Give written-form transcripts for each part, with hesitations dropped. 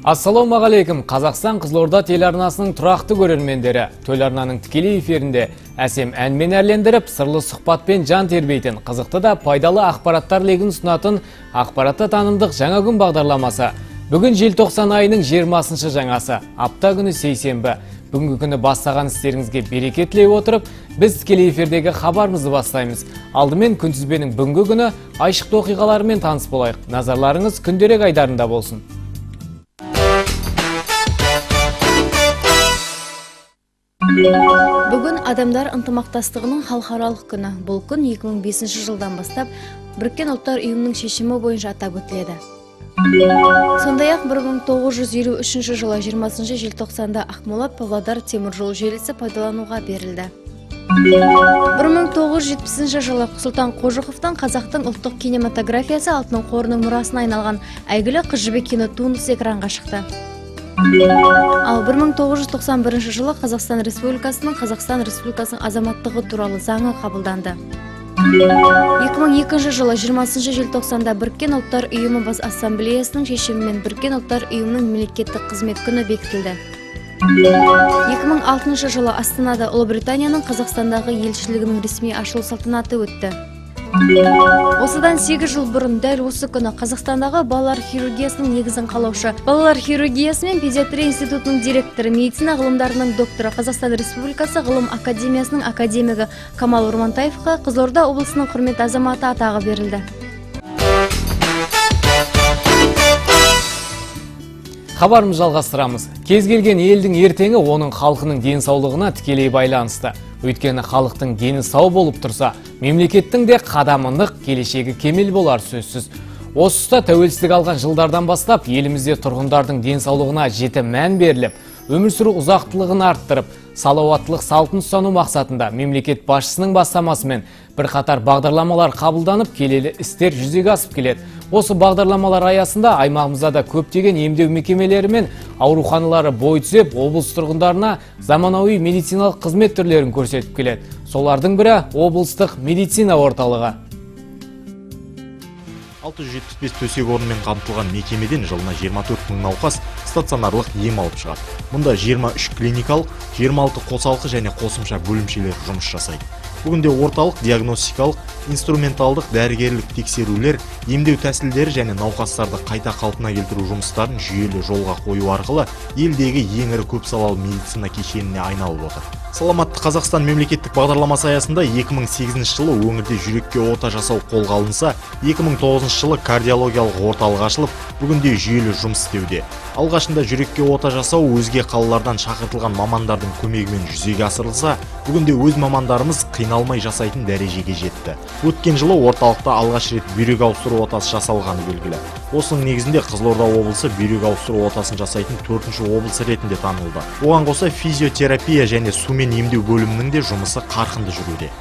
Ассалаумағалейкум, Қазақстан Қызылорда телеарнасының тұрақты көрермендері. Телеарнаның тікелей эфирінде әсем әнмен әрлендіріп, сырлы сұхбатпен жан тербейтін, қызықты да пайдалы ақпараттар легін ұсынатын ақпаратты танымдық жаңа күн бағдарламасы. Бүгін желтоқсан айының 20-шы жаңасы, апта күні сейсенбі. Бүгінгі күні бастаған істеріңізге береке тілей отырып, біз тікелей эфирдегі хабарымызды бастаймыз. Алдымен күнтізбенің бүгінгі күні айшықты оқиғаларымен таныс болайық. Назарларыңыз күнделік айдарында болсын. Бүгін адамдар ынтымақтастығының халықаралық күні. Бұл күн 2005 жылдан бастап Біріккен ұлттар ұйымының шешімі бойынша атап өтіледі. Сондай-ақ 1953 жылы 20 желтоқсанда Ақмола Павлодар теміржол желісі пайдалануға берілді. 1970 жылы Сұлтан Қожықовтан қазақтың ұлттық кинематографиясы алтын қорының мұрасына айналған әйгілі Қыз жібек кино туындысы экранға шықты. Ал 1991 жылы Қазақстан Республикасының азаматтығы туралы заңы қабылданды. 2002 жылы 20 желтоқсанда Біріккен ұлттар ұйымы бас ассамблеясының шешімімен Біріккен ұлттар ұйымының мемлекеттік қызмет күні бекітілді. 2006 жылы Астанада Ұлыбританияның Қазақстандағы елшілігінің ресми ашылу салтанаты өтті. Осыдан 8 жыл бұрын дәл осы күні Қазақстандағы балалар хирургиясының негізін қалаушы, балалар хирургиясы мен педиатрия институтының директоры, медицина ғылымдарының докторы, Қазақстан Республикасы ғылым академиясының академигі Камал Урмантаевқа Қызылорда облысының құрмет азаматы атағы берілді. Хабарымыз жалғастырамыз. Кез келген елдің ертеңі оның халқының денсаулығына тікелей байланысты. Өйткені халықтың дені сау болып тұрса, мемлекеттің де қадамындық келешегі кемел болар сөзсіз. Осы тұста тәуелсіздік алған жылдардан бастап, елімізде тұрғындардың денсаулығына жіті мән беріліп, өмір сүру ұзақтылығын арттырып, салауаттылық салтын ұстану мақсатында мемлекет басшысының бастамасымен бірқатар бағдарламалар қабылданып, келелі істер жүзеге асып келеді. Осы бағдарламалар аясында аймағымызда да көптеген емдеу мекемелері мен ауруханалары бой түзеп, облыс тұрғындарына заманауи медициналық қызмет түрлерін көрсетіп келеді. Солардың бірі облыстық медицина орталығы. 675 төсек орынмен қамтылған мекемеден жылына 24 мың науқас стационарлық ем алып шығады. Мұнда 23 клиникалық, 26 қосалқы және қосымша бөлімшелер жұмыс жасайды. Бүгінде орталық диагностикалық, инструменталдық дәрігерлік тексерулер, емдеу тәсілдері және науқастарды қайта қалпына келтіру жұмыстарын жүйелі жолға қою арқылы елдегі ең ірі көпсалалы медицина кешеніне айналып отыр. Саламатты Қазақстан мемлекеттік бағдарламасы аясында 2008 жылы өңірде жүрекке ота жасау қолға алынса, 2009 жылы кардиологиялық орталық ашылып, бүгінде жүйелі жұмыс істеуде. Алғашында жүрекке ота жасау өзге қалалардан шақыртылған мамандардың көмегімен жүзеге асырылса, бүгінде өз мамандарымыз қиналмай жасайтын дәрежеге жетті. Өткен жылы орталықта алғаш рет бүйрек ауыстыру отасы жасалғаны белгілі. Осының негізінде Қызылорда облысы бүйрек ауыстыру отасын жасайтын 4-ші облыс ретінде танылды. Оған қоса физиотерапия және сумен емдеу бөлімінің де жұмысы қарқынды жүруде.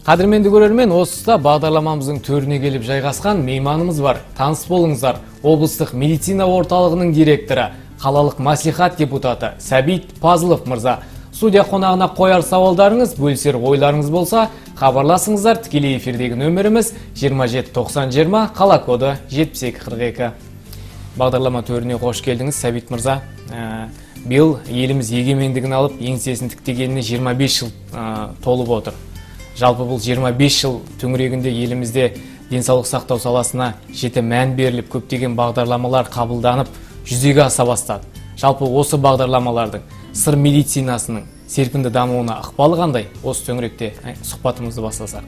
Қадірменді көрермен, осыста бағдарламамыздың төріне келіп жайғасқан мейманымыз бар. Таныс болыңыздар. Облыстық медицина орталығының директоры, қалалық маслихат депутаты Сәбит Пазылов мырза. Студия қонағына қояр сауалдарыңыз, бөлісер ойларыңыз болса, хабарласыңыздар. Тікелей эфирдегі нөміріміз 27 90 20, қала коды 7242. Бағдарлама төріне қош келдіңіз, Сәбит мырза. Биыл еліміз егемендігін алып, еңсесін тіктегеніне 25 жыл толып отыр. Жалпы бұл 25 жыл төңірегінде елімізде денсаулық сақтау саласына жіті мән беріліп, көптеген бағдарламалар қабылданып, жүзеге аса бастады. Жалпы осы бағдарламалардың сыр медицинасының серпінді дамуына ықпалы қандай? Осы төңіректе сұхбатымызды бастасақ.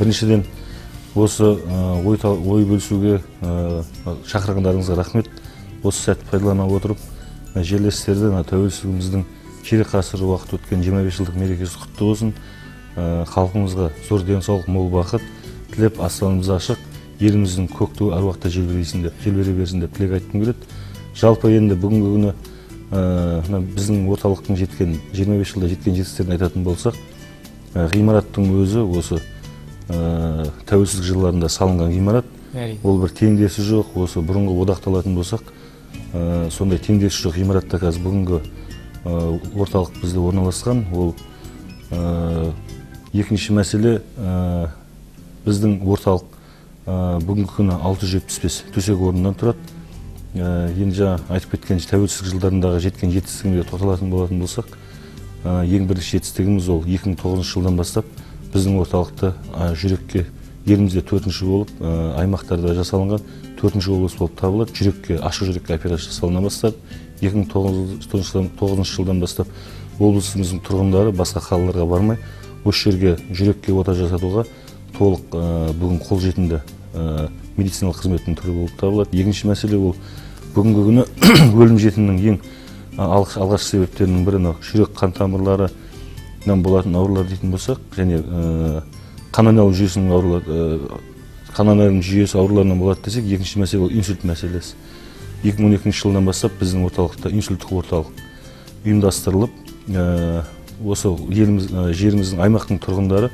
Біріншіден, осы ой бөлісуге шақырғандарыңызға рахмет. Осы сәтті пайдалана отырып, жерлестерді тәуелсіздігіміздің ширек ғасыр уақыт өткен 25 жылдық мерекесі құтты болсын. Халқымызға зор денсаулық, мол бақыт тілеп, аспанымыз ашық, еліміздің көк туы әруақта желбере берсін деп тілек айтқым келеді. Жалпы енді бүгінгі күні біздің орталықтың 25 жылда жеткен жетістіктерін айтатын болсақ, ғимараттың өзі осы тәуелсіздік жылдарында салынған ғимарат. Ол бір теңдесі жоқ, осы бұрынғы одақталатын болсақ, сондай теңдесі жоқ ғимаратта қазір бүгінгі орталық бізде орналасқан. Ол екінші мәселе, біздің орталық бүгінгі күні 675 төсек орнынан тұрады. Енді жаңа айтып кеткен тәуелсіздік жылдарындағы жеткен жетістігіне тоқталатын болатын болсақ, ең бірінші жетістігіміз ол 2009 жылдан бастап біздің орталықта жүрекке елімізде 4-ші болып аймақтарда жасалынған 4-ші облыс болып табылады. Жүрекке, ашу жүрекке операция жасалына бастады. 2009 жылдан бастап облысымыздың тұрғындары басқа қалаларға бармай, осы жерге жүрекке ота жасатуға толық бүгін қолжетімді медициналық қызметтің түрі болып табылады. Екінші мәселе ол бүгінгі күні өлім жітімнің ең алғашқы себептерінің бірі жүрек қан тамырларынан болатын аурулар дейтін болсақ, және қан айналым жүйесінің аурулары, қан айналым жүйесі ауруларынан болады десек, екінші мәселе ол инсульт мәселесі. 2012 жылдан бастап біздің орталықта инсульттік орталық ұйымдастырылып, осы жеріміздің аймақтың тұрғындары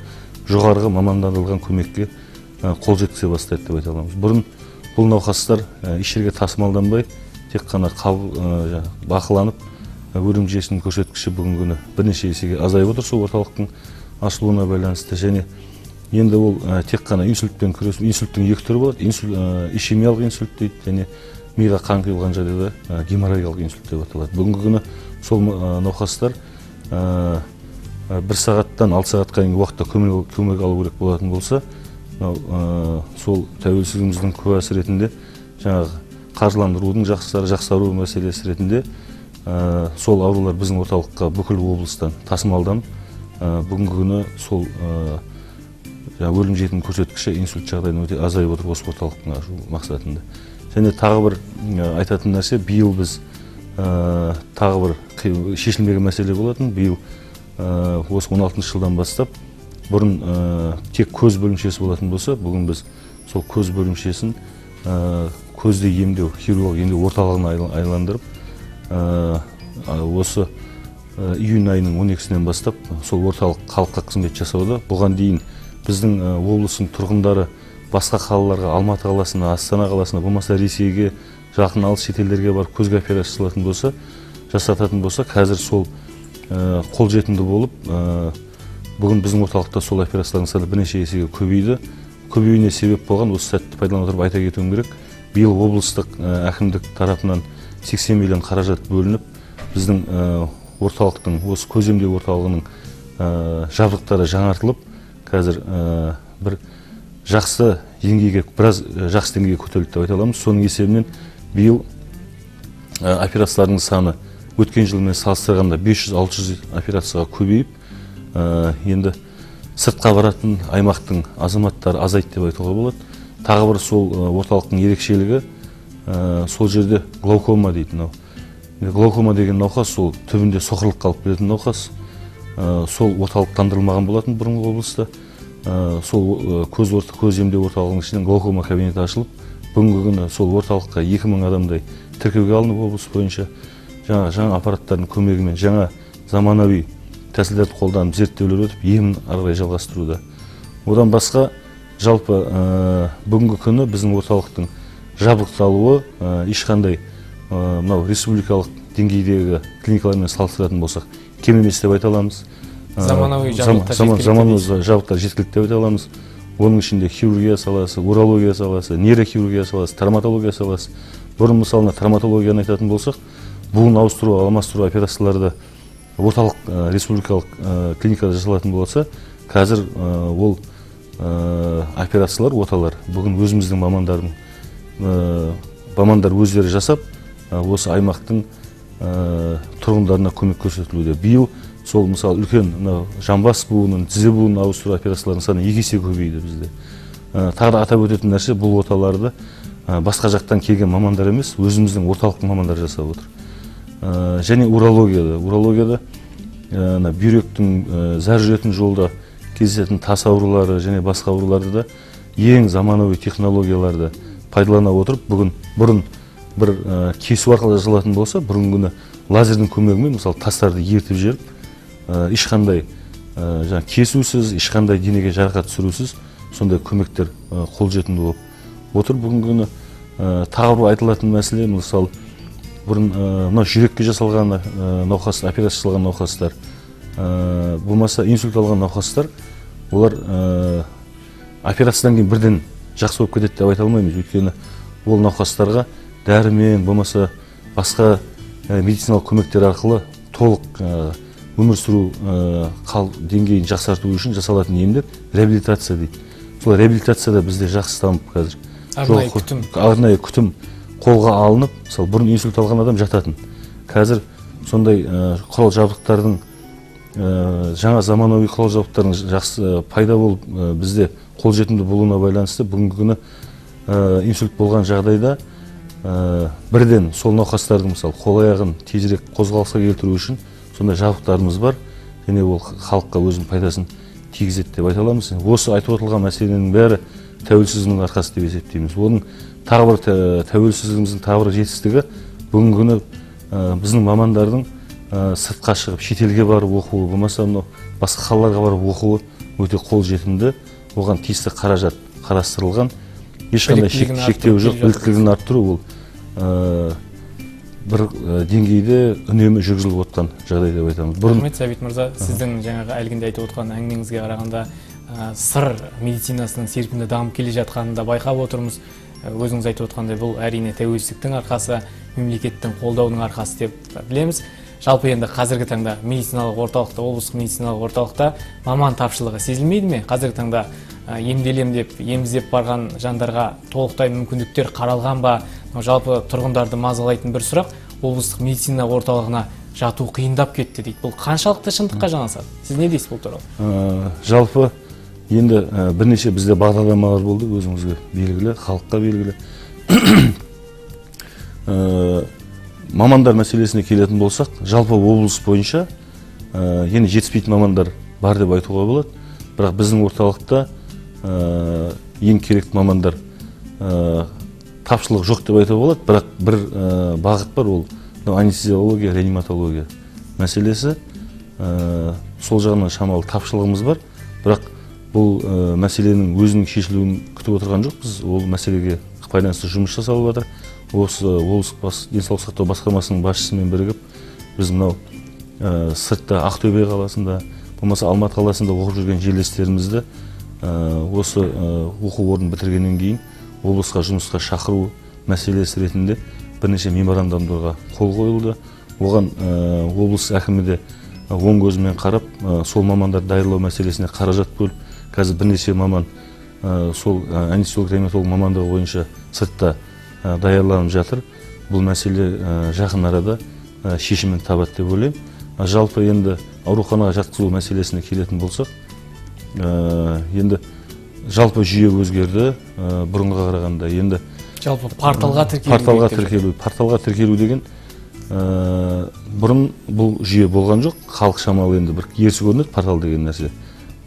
жоғарғы мамандандырылған көмекке қол жеткізе бастайды деп айта аламыз. Бұрын бұл науқастар еш жерге тасымалданбай, тек қана бақыланып, өлім жиесінің көрсеткіші бүгінгі күні бірнеше есеге азайып отыр сол орталықтың ашылуына байланысты. Және енді ол тек қана инсультпен күресу, инсульттің екі түрі болады, ишемиялық инсульт дейді, және миға қан құйылған жағдайда геморрагиялық инсульт деп аталады. Бүгінгі күні сол науқастар 1 сағаттан 6 сағатқа дейінгі уақытта көмек алу керек болатын болса, сол тәуелсіздігіміздің куәсі ретінде жаңағы қаржыландырудың жақсару мәселесі ретінде сол аурулар біздің орталыққа бүкіл облыстан тасымалданып, бүгінгі күні сол өлім жітім көрсеткіші инсульт жағдайынан өте азайып отыр осы орталықтың ашу мақсатында. Және тағы бір айтатын нәрсе, биыл біз тағы бір шешілмеген мәселе болатын. Биыл осы 16 жылдан бастап, бұрын тек көз бөлімшесі болатын болса, бүгін біз сол көз бөлімшесін көзде емдеу, хирургиялық емдеу орталығына айландырып, осы июнь айының 12-сінен бастап сол орталық халыққа қызмет жасауда. Бұған дейін біздің облыстың тұрғындары басқа қалаларға, Алматы қаласына, Астана қаласына, болмаса Ресейге, жақын алыс шетелдерге барып көзге операция жасататын болса, қазір сол қолжетімді болып, бүгін біздің орталықта сол операциялардың саны бірнеше есеге көбейді. Көбеюіне себеп болған осы сәтті пайдалана отырып айта кетуім керек. Биыл облыстық әкімдік тарапынан 80 миллион қаражат бөлініп, біздің орталықтың, осы көз емдеу орталығының жабдықтары жаңартылып, қазір бір жақсы деңгейге, біраз жақсы деңгейге көтерілді деп айта аламыз. Соның есебінен биыл операциялардың саны өткен жылмен салыстырғанда 500-600 операцияға көбейіп, енді сыртқа баратын аймақтың азаматтары азайды деп айтуға болады. Тағы бір сол орталықтың ерекшелігі, сол жерде глаукома дейді. Глаукома деген науқас, сол түбінде соқырлық қалып келетін науқас, сол орталықтандырылмаған болатын бұрынғы облыста. Сол көз емдеу орталығының ішінен глаукома кабинеті ашылып, бүгінгі күні сол орталыққа 2000 адамдай тіркеуге алынып облыс бойынша жаңа аппараттардың көмегімен жаңа заманауи тәсілдерді қолданып зерттеулер өтіп, емін ары қарай жалғастыруда. Одан басқа, жалпы бүгінгі күні біздің орталықтың жабдықталуы ешқандай мынау республикалық деңгейдегі клиникалармен салыстыратын болсақ, кем емес деп айта аламыз. Заманауи жабдықтар жеткілікті деп айта аламыз. Оның ішінде хирургия саласы, урология саласы, нейрохирургия саласы, травматология саласы. Бұрын мысалына травматологияны айтатын болсақ, буын ауыстыру, алмастыру операцияларды орталық республикалық клиникада жасалатын болса, қазір ол операциялар, оталар бүгін өзіміздің мамандар өздері жасап, осы аймақтың тұрғындарына көмек көрсетілуде. Биыл сол мысалы үлкен жамбас буынын, тізе буынын ауыстыру операцияларының саны 2 есе көбейді бізде. Тағы да атап өтетін нәрсе, бұл оталарды басқа жақтан келген мамандар емес, өзіміздің орталықтың мамандары жасап отыр. Және урологияда бүйректің, зәр жүретін жолда кездесетін тас аурулары және басқа ауруларды да ең заманауи технологияларды пайдалана отырып, бұрын бір кесу арқылы жасалатын болса, бүгінгі күні лазердің көмегімен мысалы тастарды ертіп жіберіп, ешқандай кесусіз, ешқандай денеге жарақат түсірусіз сондай көмектер қолжетімді болып отыр. Бүгінгі күні тағы бір айтылатын мәселе, мысалы бұрын жүрекке жасалған науқас, операция жасалған науқастар, болмаса инсульт алған науқастар, олар операциядан кейін бірден жақсы болып кетеді деп айта алмаймыз. Өйткені ол науқастарға дәрімен болмаса басқа медициналық көмектер арқылы толық өмір сүру деңгейін жақсарту үшін жасалатын емдер реабилитация дейді. Сол реабилитацияда бізде жақсы дамып қазір. Арнайы күтім қолға алынып, мысалы бұрын инсульт алған адам жататын. Қазір сондай құрал жабдықтардың жаңа заманауи құрал жабдықтардың жақсы пайда болып бізде қолжетімді болуына байланысты бүгінгі күні инсульт болған жағдайда бірден сол науқастардың мысалы қол аяғын тезірек қозғалысқа келтіру үшін сондай жабдықтарымыз бар, және ол халыққа өзінің пайдасын тигізеді деп айта аламыз. Осы айтып отырылған мәселенің бәрі тәуелсіздігінің арқасы деп есептейміз. Оның тағы бір тәуелсіздігіміздің тағы бір жетістігі бүгінгі күні біздің мамандардың сыртқа шығып шетелге барып оқуы, болмаса басқа қалаларға барып оқуы өте қолжетімді. Оған тиісті қаражат қарастырылған. Ешқандай шектеу жоқ, біліктілігін арттыру ол бір деңгейде үнемі жүргізіліп отқан жағдай деп айтамыз. Рахмет, Сәбит мырза, сіздің жаңағы әлгінде айтып отқан әңгімеңізге қарағанда сыр медицинасының серпінді дамып келе жатқанын да байқап отырмыз. Өзіңіз айтып отқандай бұл әрине тәуелсіздіктің арқасы, мемлекеттің қолдауының арқасы деп білеміз. Жалпы енді қазіргі таңда медициналық орталықта, облыстық медициналық орталықта маман тапшылығы сезілмейді ме? Қазіргі таңда емделем деп, еміздеп барған жандарға толықтай мүмкіндіктер қаралған ба? Жалпы тұрғындарды мазалайтын бір сұрақ, облыстық медицина орталығына жату қиындап кетті дейді. Бұл қаншалықты шындыққа жанасады? Сіз не дейсіз бұл туралы? Жалпы енді бірнеше бізде бағдарламалар болды, өзіңізге белгілі, халыққа белгілі. Мамандар мәселесіне келетін болсақ, жалпы облыс бойынша енді жетіспейтін мамандар бар деп айтуға болады. Бірақ біздің орталықта ең керек мамандар тапшылық жоқ деп айтуға болады. Бірақ бір бағыт бар, ол анестезиология, реаниматология мәселесі. Сол жағынан шамалы тапшылығымыз бар. Бірақ бұл мәселенің өзінің шешілуін күтіп отырған жоқпыз. Ол мәселеге байланысты жұмыс жасалып жатыр. Осы облыстық денсаулық сақтау басқармасының басшысымен бірігіп, біз мынау сыртта Ақтөбе қаласында, болмаса Алматы қаласында оқып жүрген жерлестерімізді осы оқу орнын бітіргеннен кейін облысқа жұмысқа шақыру мәселесі ретінде бірнеше меморандумдарға қол қойылды. Оған облыс әкімі де оң көзімен қарап, сол мамандар даярлау мәселесіне қаражат бөліп, қазір бірнеше маман сол анестезиолог-реаниматолог мамандығы бойынша сыртта даярланып жатыр. Бұл мәселе жақын арада шешімін табады деп ойлаймын. Жалпы енді ауруханаға жатқызу мәселесіне келетін болсақ, енді жалпы жүйе өзгерді бұрынға қарағанда. Енді жалпы порталға тіркелу. Порталға тіркелу деген бұрын бұл жүйе болған жоқ. Халық шамалы енді бір ерсі көрінеді портал деген нәрсе.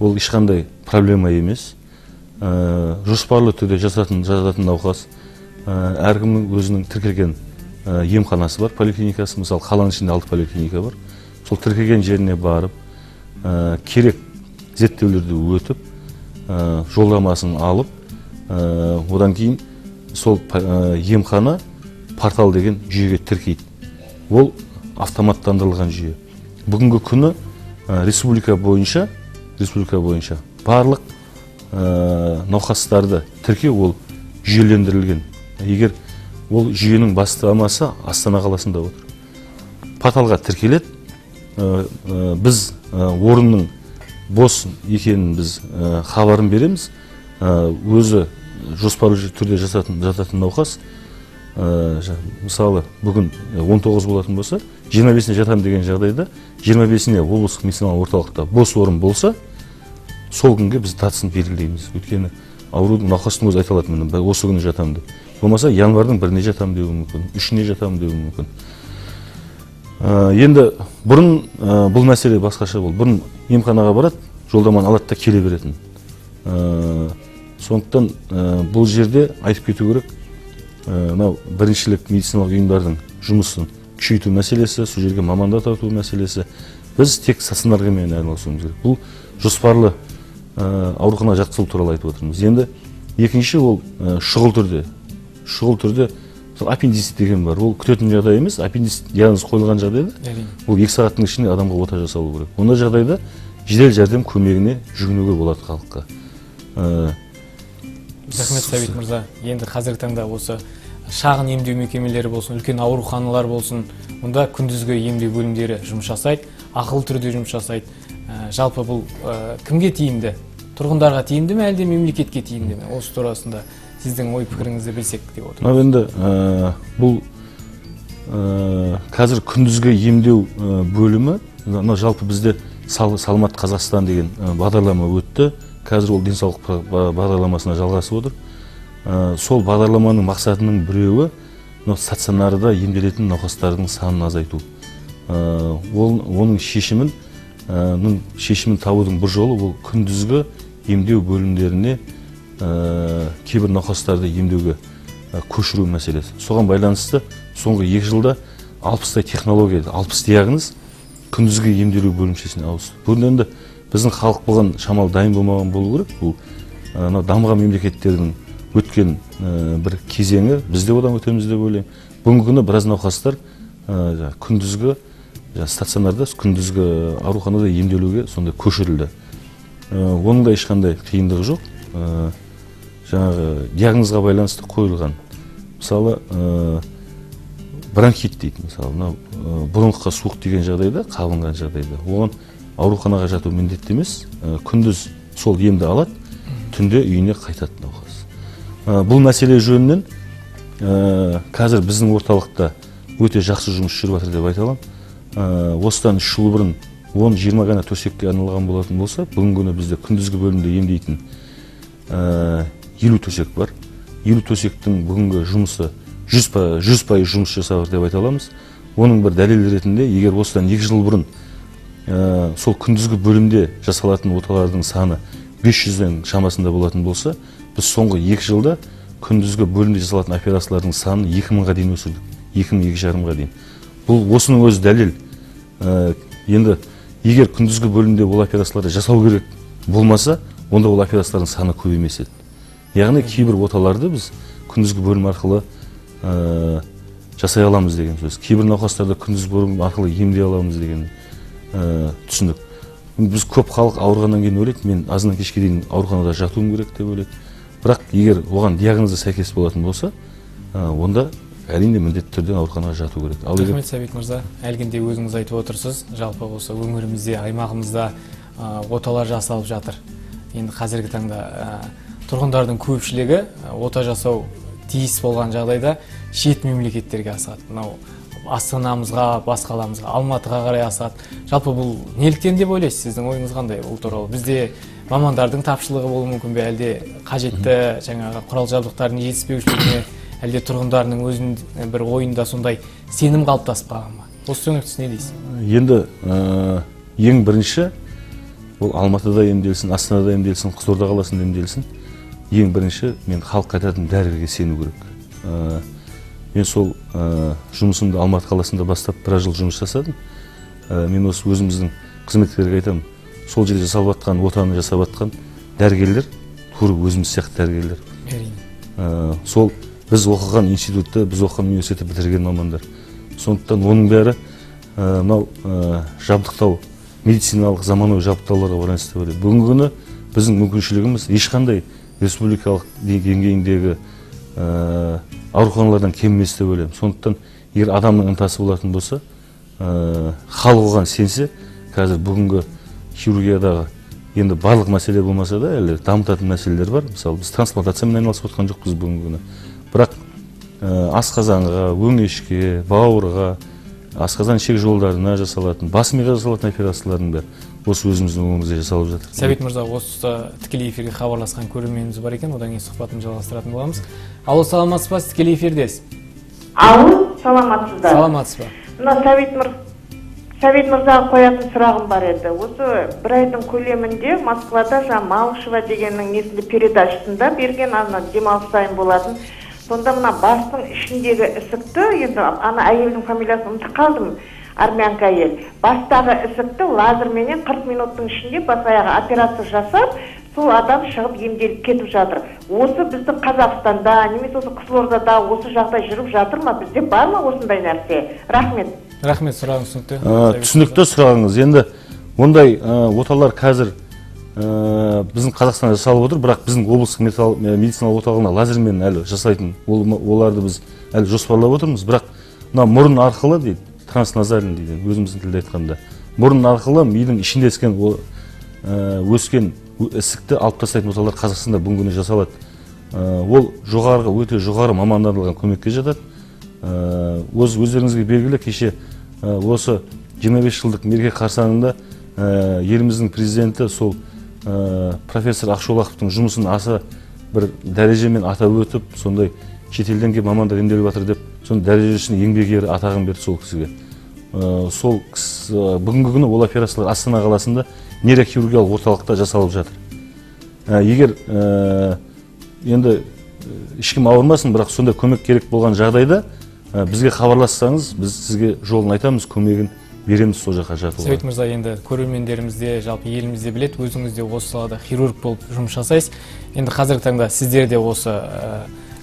Ол ешқандай проблема емес. Жоспарлы түрде жазатын науқас, әркімнің өзінің тіркелген емханасы бар, поликлиникасы, мысалы қаланың ішінде 6 поликлиника бар. Сол тіркелген жеріне барып, керек зерттеулерді өтіп, жолдамасын алып, одан кейін сол емхана портал деген жүйеге тіркейді. Ол автоматтандырылған жүйе. Бүгінгі күні республика бойынша барлық науқастарды тіркеу ол жүйелендірілген. Егер ол жүйенің бастамасы Астана қаласында отыр. Порталға тіркеледі, біз орынның бос екенін біз хабарын береміз. Өзі жоспарлы түрде жататын науқас, мысалы бүгін 19 болатын болса, 25-не жатам деген жағдайда, 25-не облыстық медициналық орталықта бос орын болса, сол күнге біз датасын белгілейміз. Өйткені аурудың науқастың өзі айта алады, мен осы күні жатам деп. Болмаса январдың 1-не жатам деуі мүмкін, 3-не жатам деуі мүмкін. Енді бұрын бұл мәселе басқаша болды. Бұрын емханаға барады, жолдаманы алады да келе беретін. Сондықтан бұл жерде айтып кету керек, біріншілік медициналық ұйымдардың жұмысын күшейту мәселесі, сол жерге мамандар тарту мәселесі. Біз тек стационармен айналысуымыз керек. Бұл жоспарлы аурухана жатқызу туралы айтып отырмыз. Енді екінші ол шұғыл түрде аппендицит деген бар. Ол күтетін жағдай емес, аппендицит диагноз қойылған жағдайда, ол 2 сағаттың ішінде адамға ота жасалу керек. Ондай жағдайда жедел жәрдем көмегіне жүгінуге болады халыққа. Рахмет Сәбит мырза. Енді қазіргі таңда осы шағын емдеу мекемелері болсын, үлкен ауруханалар болсын, онда күндізгі емдеу бөлімдері жұмыс жасайды, ақылы түрде жұмыс жасайды. Жалпы бұл кімге тиімді? Тұрғындарға тиімді ме, әлде мемлекетке тиімді ме? Осы турасында сіздің ой пікіріңізді білсек деп отырмын. Енді бұл қазір күндізгі емдеу бөлімі, жалпы бізде Саламат Қазақстан деген бағдарлама өтті. Қазір ол денсаулық бағдарламасына жалғасып отыр. Сол бағдарламаның мақсатының біреуі стационарда емделетін науқастардың санын азайту. Оның шешімін табудың бір жолы ол күндізгі емдеу бөлімдеріне кейбір науқастарды емдеуге көшіру мәселесі. Соған байланысты соңғы 2 жылда 60-тай технология, 60 диагноз күндізгі емделу бөлімшесіне ауысты. Бүгін енді біздің халық болған шамалы дайын болмаған болу керек. Бұл дамыған мемлекеттердің өткен бір кезеңі, бізде одан өтеміз деп ойлаймын. Бүгінгі күні біраз науқастар күндізгі стационарда, күндізгі ауруханада емделуге сондай көшірілді. Оның да ешқандай қиындығы жоқ. Жаңағы диагнозға байланысты қойылған. Мысалы, бронхит дейді, мысалы, бронхқа суық деген жағдайда, қабынған жағдайда, оған ауруханаға жату міндетті емес, күндіз сол емді алады, түнде үйіне қайтады науқас. Бұл мәселе жөнінен қазір біздің орталықта өте жақсы жұмыс жүріп жатыр деп айта аламын. Осыдан 3 жыл бұрын 10-20 ғана төсекке арналған болатын болса, бүгінгі күні бізде күндізгі бөлімде емдейтін 50 төсек бар. 50 төсектің бүгінгі жұмысы 100% жұмыс жасап деп айта аламыз. Оның бір дәлел ретінде, егер осыдан 2 жыл бұрын сол күндізгі бөлімде жасалатын оталардың саны 500-ден шамасында болатын болса, біз соңғы 2 жылда күндізгі бөлімде жасалатын операциялардың санын 2000-ға дейін өсірдік. 2000-2500-ға дейін. Бұл осының өзі дәлел. Енді егер күндізгі бөлімде ол операцияларды жасау керек болмаса, онда ол операциялардың саны көбеймес еді. Яғни кейбір оталарды біз күндізгі бөлім арқылы жасай аламыз деген сөз. Кейбір науқастарды күндізгі бөлім арқылы емдей аламыз деген түсіндік. Біз көп халық ауырғаннан кейін ойлайды, мен азынан кешке дейін ауруханада жатуым керек деп ойлайды. Бірақ егер оған диагнозы сәйкес болатын болса, онда әрине міндетті түрде ауруханаға жату керек. Рахмет Сәбит мырза, әлгінде өзіңіз айтып отырсыз, жалпы осы өңірімізде, аймағымызда оталар жасалып жатыр. Енді қазіргі таңда тұрғындардың көпшілігі ота жасау тиіс болған жағдайда шет мемлекеттерге асады. Мынау Астанамызға, басқа қаламызға, Алматыға қарай асады. Жалпы бұл неліктен деп ойлайсыз, сіздің ойыңыз қандай бұл туралы? Бізде мамандардың тапшылығы болуы мүмкін бе, әлде қажетті жаңағы құрал жабдықтардың жетіспеушілігіне, әлде тұрғындарының өзінің бір ойында сондай сенім қалыптасып қалған ма? Осы төңіректес не дейсіз? Енді ең бірінші ол Алматыда емделсін, Астанада емделсін, Қызылорда қаласында емделсін. Ең бірінші мен халыққа айтатын дәрігерге сену керек. Мен сол жұмысымды Алматы қаласында бастап 1 жыл жұмыс жасадым. Мен осы өзіміздің қызметкерлерге айтамын, сол жерде жасалып жатқан, отаны жасап жатқан дәрігерлер тура өзіміз сияқты дәрігерлер. Сол біз оқыған институтты, біз оқыған университетті бітірген мамандар. Сондықтан оның бәрі мынау жабдықтау, медициналық заманауи жабдықтауларға байланысты деп ойлаймын. Бүгінгі күні біздің мүмкіншілігіміз ешқандай республикалық деңгейіндегі ауруханалардан кем емес деп ойлаймын. Сондықтан егер адамның ынтасы болатын болса, халық оған сенсе, қазір бүгінгі хирургиядағы енді барлық мәселе болмаса да, әлі дамытатын мәселелер бар. Мысалы, біз трансплантациямен айналысып отқан жоқпыз бүгінгі күні. Бірақ асқазанға, өңешке, бауырға, асқазан ішек жолдарына жасалатын, бас миға жасалатын операциялардың бәрі осы өзіміздің өңірімізде жасалып жатыр. Сәбит мырза, осы тікелей эфирге хабарласқан көрерменіміз бар екен, одан кейін сұхбатын жалғастыратын боламыз. Алло, саламатсыз ба? Тікелей эфирдесіз. Алло, саламатсыздар. Саламатсыз ба? Мына Сәбит мырзаға қоятын сұрағым бар еді. Осы 1 айдың көлемінде Москвада Малышева дегеннің несінде передачасында берген демалыс сайын болатын. Сонда мына бастың ішіндегі ісікті, енді ана әйелдің фамилиясын ұмытып қалдым, армянка әйел. Бастағы ісікті лазерменен 40 минуттың ішінде бас аяғы операция жасап, сол адам шығып емделіп кетіп жатыр. Осы біздің Қазақстанда, немесе осы Қызылордада осы жағдай жүріп жатыр ма? Бізде бар ма осындай нәрсе? Рахмет. Рахмет, сұрағыңыз түсінікті. Түсінікті сұрағыңыз. Енді ондай оталар қазір біздің Қазақстанда жасалып отыр, бірақ біздің облыстық медициналық орталығына лазермен әлі жасайтын оларды біз әлі жоспарлап отырмыз. Бірақ мына мұрын арқылы дейді, трансназалин дейді, өзіміздің тілде айтқанда, мұрын арқылы мидың ішінде өскен ісікті алып тастайтын оталар Қазақстанда бүгінгі күні жасалады. Ол өте жоғары мамандандырылған көмекке жатады. Өздеріңізге белгілі, кеше осы 25 жылдық мереке қарсаңында еліміздің президенті сол профессор Ақшолақовтың жұмысын аса бір дәрежемен атап өтіп, сондай шетелден келіп мамандар емделіп жатыр деп, сондай дәрежесіне еңбек ері атағын берді сол кісіге. Сол бүгінгі күні ол операциялар Астана қаласында нейрохирургиялық орталықта жасалып жатыр. Егер енді ешкім ауырмасын, бірақ сондай көмек керек болған жағдайда бізге хабарлассаңыз, біз сізге жолын айтамыз, көмегін береміз сол жаққа жатуға. Сәбит мырза, енді көрермендерімізде, жалпы елімізде білет, өзіңіз де осы салада хирург болып жұмыс жасайсыз. Енді қазіргі таңда сіздер де осы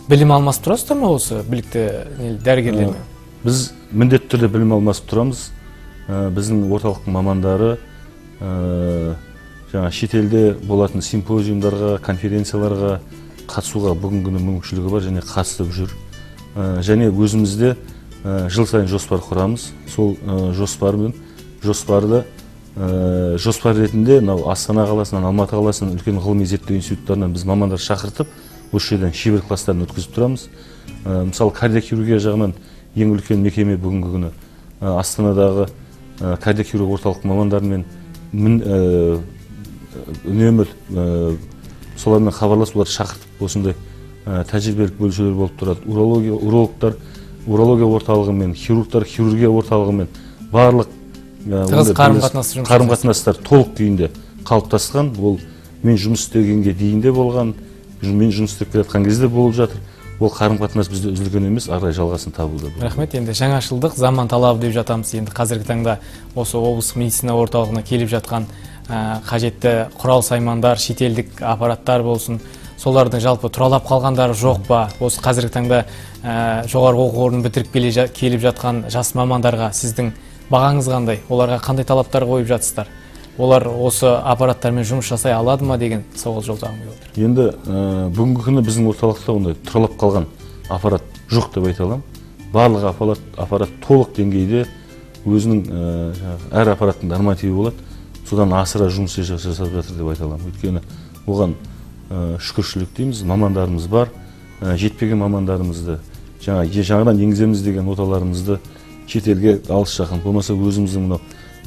білім алмасып тұрасыздар ма осы білікті дәрігерлермен? Біз міндетті түрде білім алмасып тұрамыз. Біздің орталықтың мамандары шетелде болатын симпозиумдарға, конференцияларға қатысуға бүгінгі күні мүмкіншілігі бар және қатысып жүр. Және өзімізде жыл сайын жоспар құрамыз. Сол жоспар ретінде Астана қаласынан, Алматы қаласынан, үлкен ғылыми зерттеу институттарынан біз мамандар шақыртып, осы жерден шебер класстарын өткізіп тұрамыз. Мысалы, кардиохирургия жағынан ең үлкен мекеме бүгінгі күні Астанадағы кардиохирург орталық мамандарымен үнемі солармен хабарласып, олар шақыртып, осындай тәжірибелік бөлшелер болып тұрады. Урологтар урология орталығымен, хирургтар хирургия орталығымен барлық қарым-қатынастар толық күйінде қалыптасқан. Ол мен жұмыс істегенге дейінде болған, мен жұмыс істеп келатқан кезде болып жатыр. Ол қарым-қатынас бізде үзілген емес, ары қарай жалғасын табуда. Рахмет. Енді жаңашылдық, заман талабы деп жатамыз. Енді қазіргі таңда осы облыстық медицина орталығына келіп жатқан қажетті құрал-саймандар, шетелдік аппараттар болсын, солардың жалпы тұралап қалғандары жоқ па? Осы қазіргі таңда жоғарғы оқу орнын бітіріп келіп жатқан жас мамандарға сіздің бағаңыз қандай? Оларға қандай талаптар қойып жатсыздар? Олар осы аппараттармен жұмыс жасай алады ма деген сауал жолдағым келіп отыр. Енді бүгінгі күні біздің орталықта ондай тұралап қалған аппарат жоқ деп айта аламын. Барлық аппарат толық деңгейде өзінің әр аппараттың нормативі болады. Содан асыра жұмыс жасап жатыр деп айта аламын. Өйткені оған шүкіршілік дейміз, мамандарымыз бар. Жетпеген мамандарымызды жаңадан енгіземіз деген оталарымызды шетелге алыс жақын болмаса өзіміздің мынау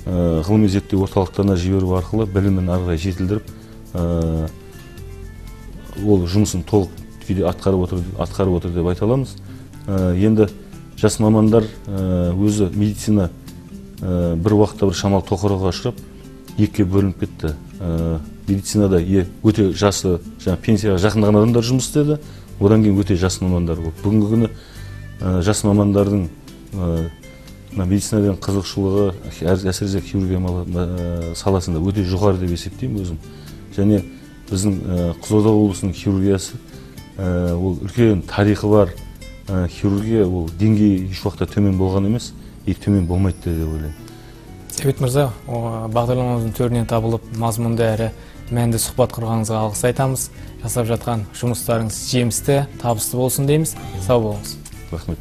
ғылыми зерттеу орталықтарына жіберу арқылы білімін ары қарай жетілдіріп, ол жұмысын толық күйде атқарып отыр деп айта аламыз. Енді жас мамандар өзі медицина бір уақытта бір шамал тоқырауға ұшырап, екіге бөлініп кетті. Медицинада өте жасы, пенсияға жақындаған адамдар жұмыс істеді, одан кейін өте жас мамандар болды. Бүгінгі күні жас мамандардың медицинадан қызығушылығы, әсіресе хирургия саласында өте жоғары деп есептеймін өзім. Және біздің Қызылорда облысының хирургиясы ол үлкен тарихы бар хирургия, ол деңгейі еш уақытта төмен болған емес, төмен болмайды деп ойлаймын. Сәбит мырза, бағдарламамыздың төрінен табылып, мазмұнды әрі мәнді сұхбат құрғаныңызға алғыс айтамыз. Жасап жатқан жұмыстарыңыз жемісті, табысты болсын дейміз. Сау болыңыз. Рахмет.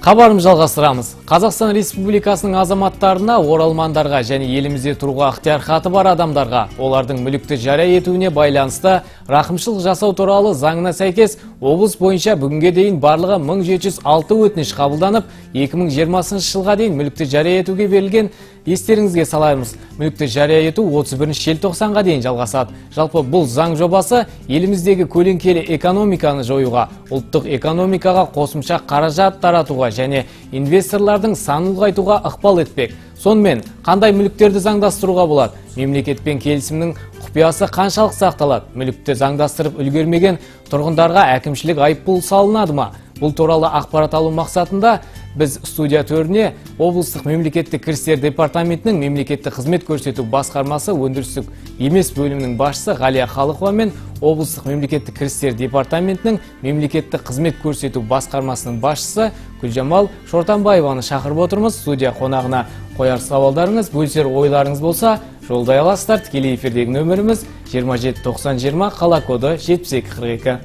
Хабарымызды жалғастырамыз. Қазақстан Республикасының азаматтарына, оралмандарға және елімізде тұруға ықтияр хаты бар адамдарға, олардың мүлікті жария етуіне байланысты рақымшылық жасау туралы заңына сәйкес облыс бойынша бүгінге дейін барлығы 1706 өтініш қабылданып, 2020 жылға дейін мүлікті жария етуге берілген. Естеріңізге салайымыз, мүлікті жария ету 31 желтоқсанға дейін жалғасады. Жалпы бұл заң жобасы еліміздегі көлеңкелі экономиканы жоюға, ұлттық экономикаға қосымша қаражат таратуға және инвесторлардың санын ұлғайтуға ықпал етпек. Сонымен, қандай мүліктерді заңдастыруға болады? Мемлекетпен келісімнің құпиясы қаншалық сақталады? Мүлікті заңдастырып үлгермеген тұрғындарға әкімшілік айыппұл салынады ма? Бұл туралы ақпарат алу мақсатында біз студия төріне облыстық мемлекеттік кірістер департаментінің мемлекеттік қызмет көрсету басқармасы өндірістік емес бөлімінің басшысы Ғалия Халықова мен облыстық мемлекеттік кірістер департаментінің мемлекеттік қызмет көрсету басқармасының басшысы Гүлжамал Шортанбаеваны шақырып отырмыз. Студия қонағына қояр сауалдарыңыз, бөлісер ойларыңыз болса, жолдай аласыздар. Тікелей эфирдегі нөміріміз 27 90 20, қала коды 7242.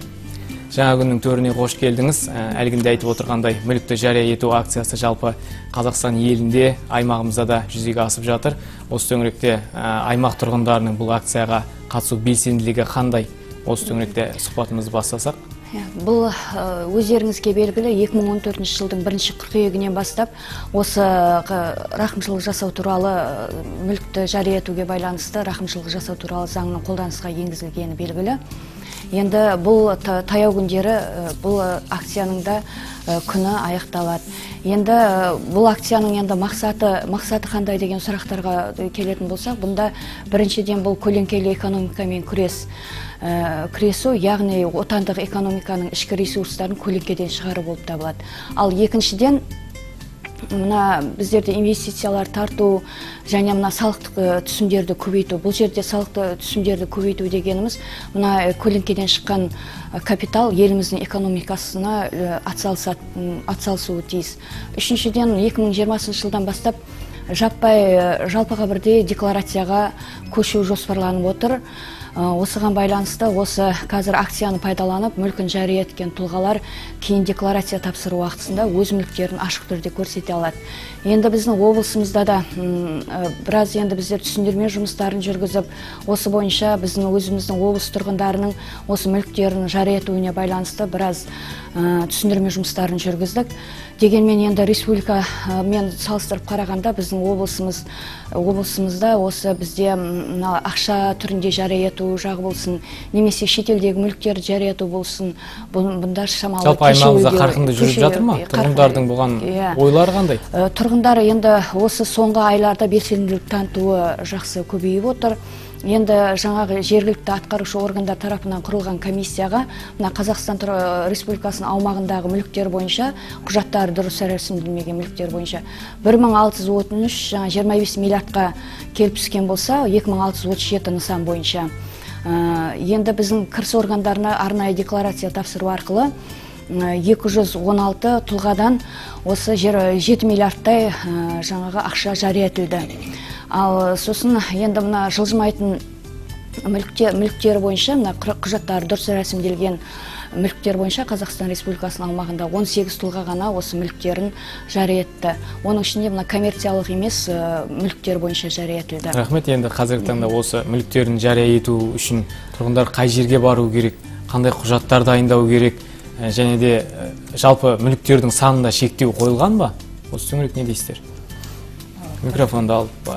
Жаңа күннің төріне қош келдіңіз. Әлгінде айтып отырғандай, мүлікті жария ету акциясы жалпы Қазақстан елінде, аймағымызда да жүзеге асып жатыр. Осы төңіректе аймақ тұрғындарының бұл акцияға қатысу белсенділігі қандай? Осы төңіректе сұхбатымызды бастасақ. Бұл өздеріңізге белгілі 2014 жылдың 1 қыркүйегінен бастап осы рақымшылық жасау туралы мүлікті жария етуге байланысты рақымшылық жасау туралы заңның қолданысқа енгізілгені белгілі. Енді бұл таяу күндері бұл акцияның да күні аяқталады. Енді бұл акцияның енді мақсаты қандай деген сұрақтарға келетін болсақ, бұнда біріншіден бұл көлеңкелі экономикамен күресу, яғни отандық экономиканың ішкі ресурстарын көлеңкеден шығару болып табылады. Ал екіншіден, мына біздерде инвестициялар тарту және мына салықтық түсімдерді көбейту. Бұл жерде салықтық түсімдерді көбейту дегеніміз, мына көлеңкеден шыққан капитал еліміздің экономикасына атсалысуы тиіс. Үшіншіден, 2020 жылдан бастап жалпыға бірдей декларацияға көшу жоспарланып отыр. Осыған байланысты осы қазір акцияны пайдаланып, мүлкін жария еткен тұлғалар кейін декларация тапсыру уақытысында өз мүліктерін ашық түрде көрсете алады. Енді біздің облысымызда да біраз енді біздер түсіндірме жұмыстарын жүргізіп, осы бойынша біздің өзіміздің облыс тұрғындарының осы мүліктерін жария етуіне байланысты біраз түсіндірме жұмыстарын жүргіздік. Дегенмен енді республикамен салыстырып қарағанда біздің облысымызда осы бізде ақша түрінде жария ету жағы болсын, немесе шетелдегі мүліктерді жария ету болсын, бұнда шамалы жалпы аймағымызда қарқынды жүріп жатыр ма? Тұрғындардың бұған ойлары қандай? Тұрғындар енді осы соңғы айларда белсенділік танытуы жақсы көбейіп отыр. Енді жаңағы жергілікті атқарушы органдар тарапынан құрылған комиссияға Қазақстан Республикасының аумағындағы мүліктер бойынша, құжаттары дұрыс рәсімделмеген мүліктер бойынша 1600 өтініш 25 миллиардқа келіп түскен болса, 2637 нысан бойынша. Енді біздің кіріс органдарына арнайы декларация тапсыру арқылы 216 тұлғадан осы 7 миллиардтай жаңағы ақша жария етілді. Ал сосын енді мына жылжымайтын мүліктер бойынша, құжаттары дұрыс рәсімделген мүліктер бойынша Қазақстан Республикасының аумағында 18 тұлға ғана осы мүліктерін жария етті. Оның ішінде мына коммерциялық емес мүліктер бойынша жария етілді. Рахмет. Енді қазіргі таңда осы мүліктерін жария ету үшін тұрғындар қай жерге бару керек, қандай құжаттар дайындау керек, және де жалпы мүліктердің санында шектеу қойылған ба? Осы төңірек не дейсіздер? Микрофонды алып.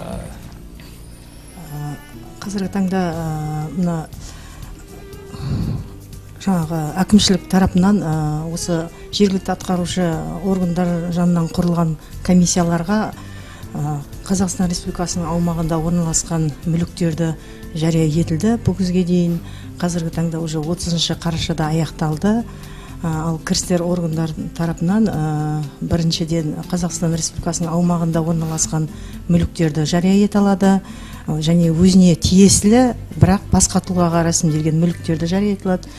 Қазіргі таңда мына жаңағы әкімшілік тарапынан осы жергілікті атқарушы органдар жанынан құрылған комиссияларға Қазақстан Республикасының аумағында орналасқан мүліктерді жария етілді. Бұл күнге дейін қазіргі таңда уже 30 қарашада аяқталды. Ал кірістер органдар тарапынан біріншіден Қазақстан Республикасының аумағында орналасқан мүліктерді жария ете алады, және өзіне тиесілі, бірақ басқа тұлғаға рәсімделген мүліктерді жария ете алады.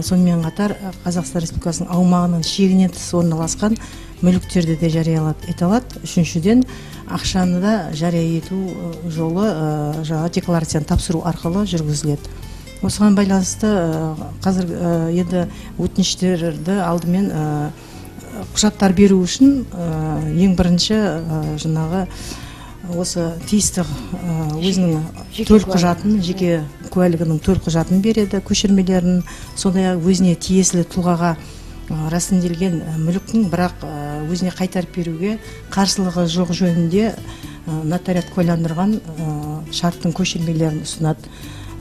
Сонымен қатар Қазақстан Республикасының аумағының шегінен тыс орналасқан мүліктерді де жария ете алады. Үшіншіден, ақшаны да жария ету жолы жаңа декларацияны тапсыру арқылы жүргізіледі. Осыған байланысты қазір енді өтініштерді алдымен құжаттар беру үшін ең бірінші жаңағы осы тиісті өзінің төлқұжатын, жеке куәлігінің төлқұжатын береді, көшірмелерін, сондай-ақ өзіне тиесілі тұлғаға рәсімделген мүліктің бірақ өзіне қайтарып беруге қарсылығы жоқ жөнінде нотариат куәландырған шарттың көшірмелерін ұсынады.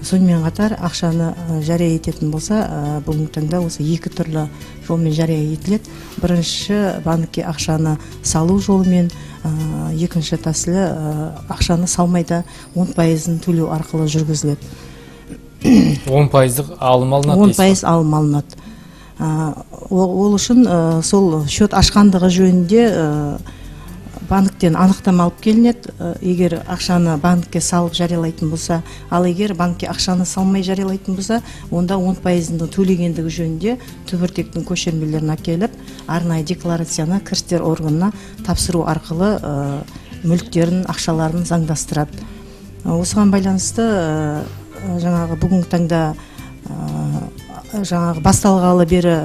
Сонымен қатар ақшаны жария ететін болса, бүгінгі таңда осы екі түрлі жолмен жария етіледі. Бірінші банкке ақшаны салу жолымен, екінші тәсілі ақшаны салмайда 10% төлеу арқылы жүргізіледі. 10% алым алынады. 10% алым алынады. Ол үшін сол счет ашқандығы жөнінде банктен анықтама алып келінеді. Егер ақшаны банкке салып жариялайтын болса, ал егер банкке ақшаны салмай жариялайтын болса, онда 10%-ны төлегендігі жөнінде түбіртектің көшірмелерін әкеліп, арнайы декларацияны кірістер органына тапсыру арқылы мүліктерін, ақшаларын заңдастырады. Осыған байланысты жаңағы бүгінгі таңда жаңағы басталғалы бері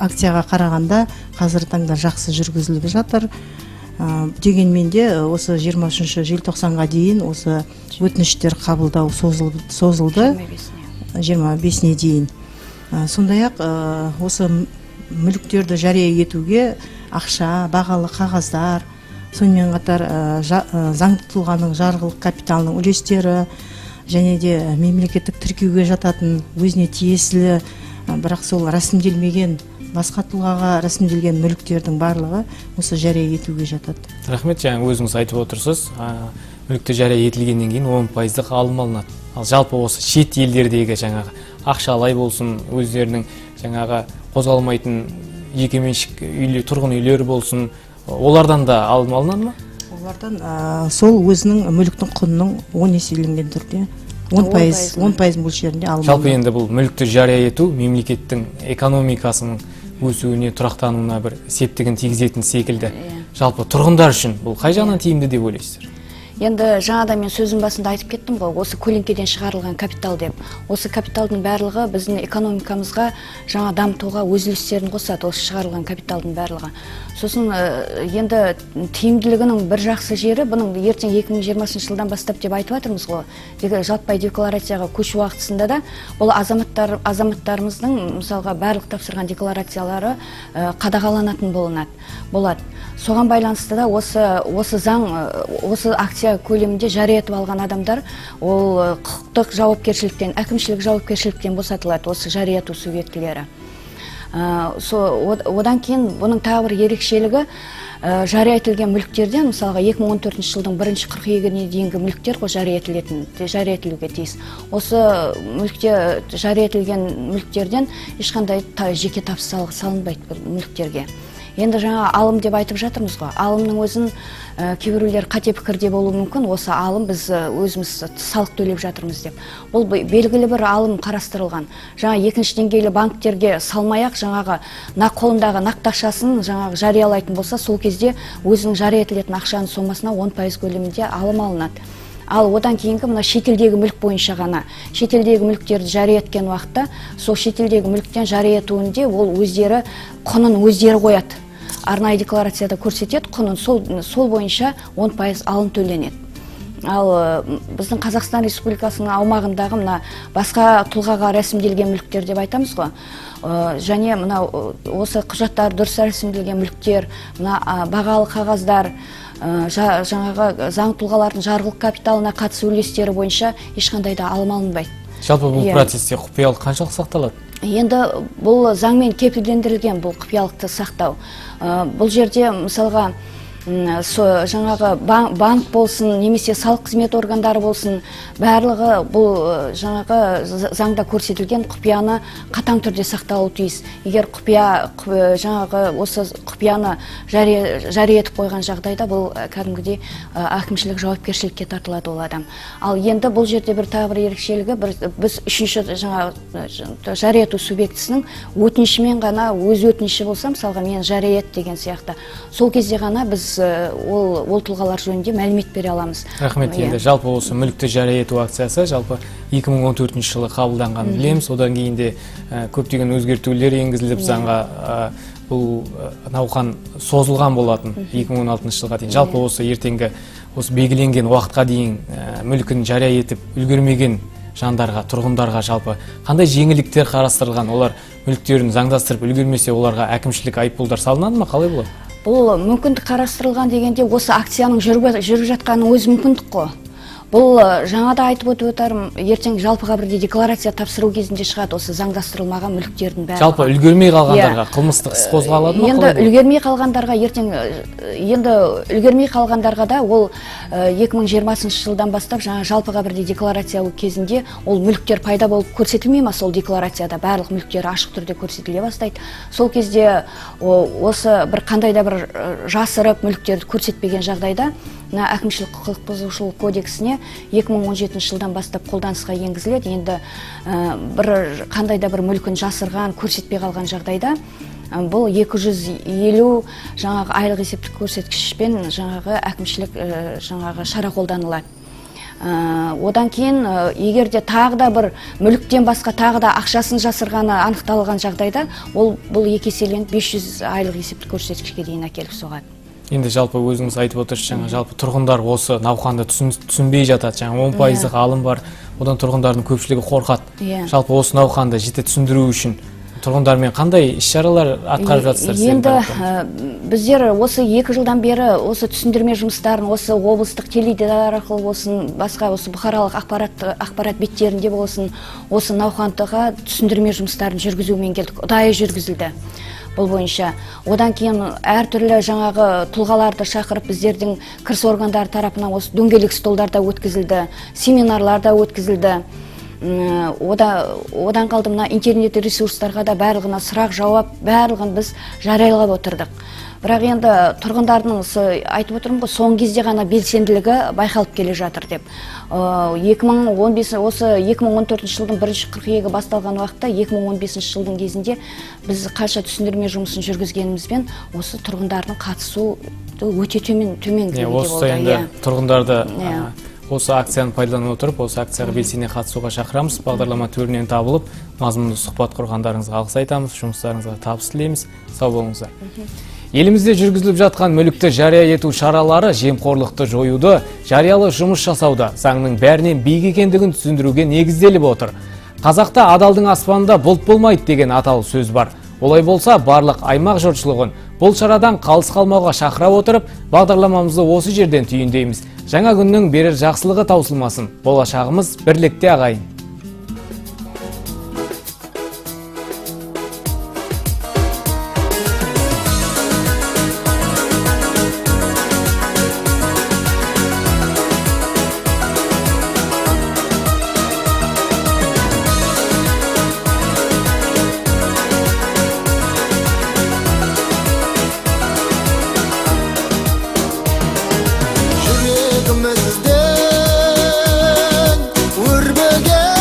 акцияға қарағанда қазіргі таңда жақсы жүргізіліп жатыр. Дегенмен де осы 23 желтоқсанға дейін осы өтініштер қабылдау созылды 25-не дейін. Сондай-ақ осы мүліктерді жария етуге ақша, бағалы қағаздар, сонымен қатар заңды тұлғаның жарғылық капиталының үлестері және де мемлекеттік тіркеуге жататын өзіне тиесілі бірақ сол рәсімделмеген басқа тұлғаға рәсімделген мүліктердің барлығы осы жария етуге жатады. Рахмет, жаңа өзіңіз айтып отырсыз, мүлікті жария етілгеннен кейін 10% алым алынады. Ал жалпы осы шет елдердегі жаңағы ақшалай болсын, өздерінің жаңағы қозғалмайтын жекеменшік тұрғын үйлер болсын, олардан да алым алынады ма? Олардан сол өзінің мүліктің құнының 10 еселенген түрде 10% мөлшерінде алым алынады. Жалпы енді бұл мүлікті жария ету мемлекеттің экономикасының өсуіне, тұрақтануына бір септігін тигізетін секілді. Жалпы тұрғындар үшін бұл қай жағынан тиімді деп ойлайсыздар? Енді жаңада мен сөзім басында айтып кеттім ғой, осы көлеңкеден шығарылған капитал деп. Осы капиталдың барлығы біздің экономикамызға жаңа дамытуға өз үлестерін қосады, осы шығарылған капиталдың барлығы. Сосын енді тиімділігінің бір жақсы жері, бұның ертең 2020 жылдан бастап деп айтып жатырмыз ғой, жаппай декларацияға көшу уақытысында да бұл азаматтарымыздың мысалға барлық тапсырған декларациялары қадағаланатын болады. Соған байланысты да осы заң, осы акция көлемінде жария етіп алған адамдар ол құқықтық жауапкершіліктен, әкімшілік жауапкершіліктен босатылады, осы жария ету субъектілері. Одан кейін бұның тағы бір ерекшелігі жария етілген мүліктерден, мысалға 2014 жылдың 1 қыркүйегіне дейінгі мүліктер жария етілуге тиіс. Осы жария етілген мүліктерден ешқандай жеке табыс салығы салынбайды мүліктерге. Енді жаңа алым деп айтып жатырмыз ғой. Алымның өзін кейбіреулер қате пікірде болуы мүмкін. Осы алым біз өзіміз салық төлеп жатырмыз деп. Бұл белгілі бір алым қарастырылған. Жаңа екінші деңгейлі банктерге салмай-ақ жаңағы қолындағы нақты ақшасын жаңағы жариялайтын болса, сол кезде өзінің жария етілетін ақшаның сомасына 10% көлемінде алым алынады. Ал одан кейінгі мына шетелдегі мүлік бойынша ғана, шетелдегі мүліктерді жария еткен уақытта, сол шетелдегі мүліктен жария етуінде ол өздері құнын өздері қояды. Арнайы декларацияда көрсетеді, құнын сол бойынша 10% алым төленеді. Ал біздің Қазақстан Республикасының аумағындағы мына басқа тұлғаға рәсімделген мүліктер деп айтамыз ғой. Және мына осы құжаттар дұрыс рәсімделген мүліктер, мына бағалы қағаздар, жаңағы заң тұлғалардың жарғылық капиталына қатысу үлестері бойынша ешқандай да алым алынбайды. Жалпы бұл процесте құпиялық қаншалық сақталады? Енді бұл заңмен кепілдендірілген бұл құпиялықты сақтау. Бұл жерде мысалға жаңағы банк болсын, немесе салық қызмет органдары болсын, барлығы бұл жаңағы заңда көрсетілген құпияны қатаң түрде сақталуы тиіс. Егер жаңағы осы құпияны жария етіп қойған жағдайда бұл кәдімгідей әкімшілік жауапкершілікке тартылады ол адам. Ал енді бұл жерде бір тағы бір ерекшелігі, біз үшінші жаңағы жария ету субъектісінің өтінішімен ғана, өз өтініші болса, мысалға мен жария ет деген сияқты, сол кезде ғана біз ол тұлғалар жөнінде мәлімет бере аламыз. Рахмет. Енді жалпы осы мүлікті жария ету акциясы жалпы 2014 жылы қабылданған білеміз. Одан кейін де көптеген өзгертулер енгізіліп, заңға бұл науқан созылған болатын 2016 жылға дейін. Жалпы осы ертеңгі осы белгіленген уақытқа дейін мүлкін жария етіп үлгермеген жандарға, тұрғындарға жалпы қандай жеңілдіктер қарастырылған? Олар мүліктерін заңдастырып үлгермесе, оларға әкімшілік айыппұлдар салынады ма, қалай болады? Бұл мүмкіндік қарастырылған дегенде осы акцияның жүріп жатқаны өз мүмкіндік қой. Бұл жаңада айтып өтарым, ертең жалпыға бірдей декларация тапсыру кезінде шығады осы заңдастырылмаған мүліктердің бәрі. Жалпы үлгермей қалғандарға қылмыстық іс қозғалады ма? Енді үлгермей қалғандарға үлгермей қалғандарға да ол 2020 жылдан бастап жаңа жалпыға бірдей декларация кезінде ол мүліктер пайда болып көрсетілмей ма, сол декларацияда барлық мүліктер ашық түрде көрсетіле бастайды. Сол кезде осы бір қандай да бір жасырып мүліктерді көрсетпеген жағдайда әкімшілік құқық бұзушылық кодексіне 2017 жылдан бастап қолданысқа енгізіледі. Енді қандай да бір мүлкін жасырған, көрсетпей қалған жағдайда бұл 250 жаңағы айлық есептік көрсеткішпен жаңағы әкімшілік жаңағы шара қолданылады. Одан кейін егерде тағы да бір мүліктен басқа тағы да ақшасын жасырғаны анықталған жағдайда бұл екі еселеніп 500 айлық есептік көрсеткішке дейін әкеліп соғады. Енді жалпы өзіңіз айтып отырсыз, жаңа жалпы тұрғындар осы науқанды түсінбей жатады. Жаңа 10% алым бар, одан тұрғындардың көпшілігі қорқады. Жалпы осы науқанды жете түсіндіру үшін тұрғындармен қандай іс-шаралар атқарып жатсыздар? Енді біздер осы 2 жылдан бері осы түсіндірме жұмыстарын осы облыстық теледидар арқылы болсын, басқа осы бұқаралық ақпарат беттерінде болсын, осы науқанға түсіндірме жұмыстарын жүргізумен келдік. Ұдайы жүргізілді. Бұл бойынша. Одан кейін әртүрлі жаңағы тұлғаларды шақырып біздердің кіріс органдары тарапынан осы дөңгелек столдарда өткізілді, семинарларда өткізілді. Одан қалды мына интернет ресурстарға да барлығына сұрақ жауап, барлығын біз жариялап отырдық. Бірақ енді тұрғындардың айтып отырмын ғой, соңғы кезде ғана белсенділігі байқалып келе жатыр деп. 2014 жылдың 1 қыркүйегі басталған уақытта 2015 жылдың кезінде біз қанша түсіндірме жұмысын жүргізгенімізбен осы тұрғындардың қатысу өте төмен деңгейде болды. Осы енді тұрғындарды осы акцияны пайдалана отырып, осы акцияға белсене қатысуға шақырамыз. Бағдарлама төрінен табылып, мазмұнды сұхбат құрғандарыңызға алғыс айтамыз, жұмыстарыңызға табыс тілейміз. Сау болыңыздар. Елімізде жүргізіліп жатқан мүлікті жария ету шаралары жемқорлықты жоюды, жариялы жұмыс жасауда заңның бәрінен биік екендігін түсіндіруге негізделіп отыр. Қазақта адалдың аспанында бұлт болмайды деген аталы сөз бар. Олай болса, барлық аймақ жұртшылығын бұл шарадан қалыс қалмауға шақыра отырып, бағдарламамызды осы жерден түйіндейміз. Жаңа күннің берер жақсылығы таусылмасын. Болашағымыз бірлікте ағайын. Жүрегімізден өрбіген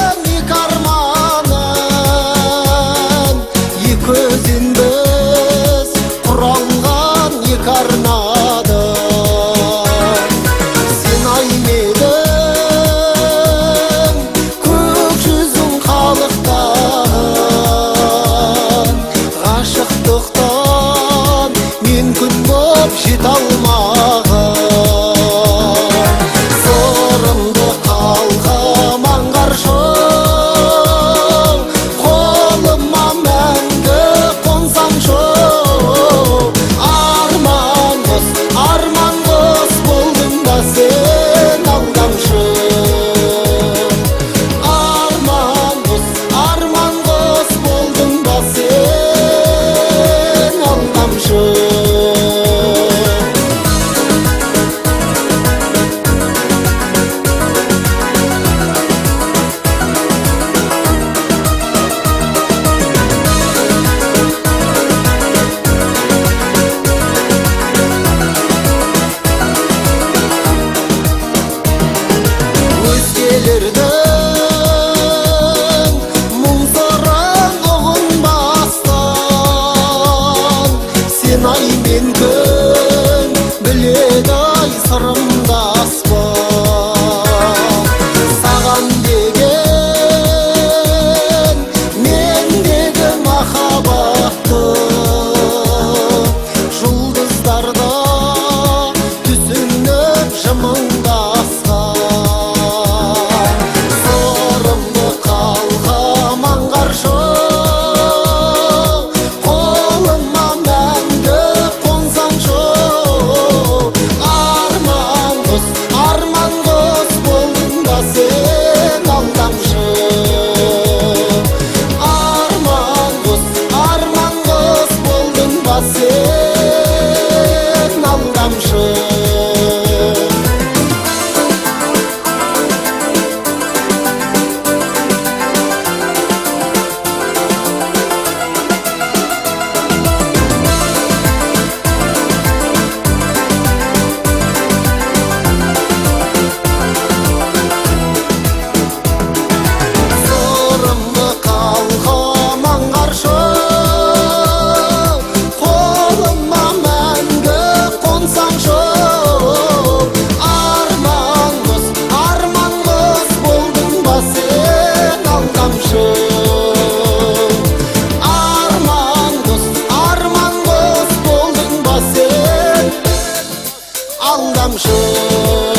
алдамшы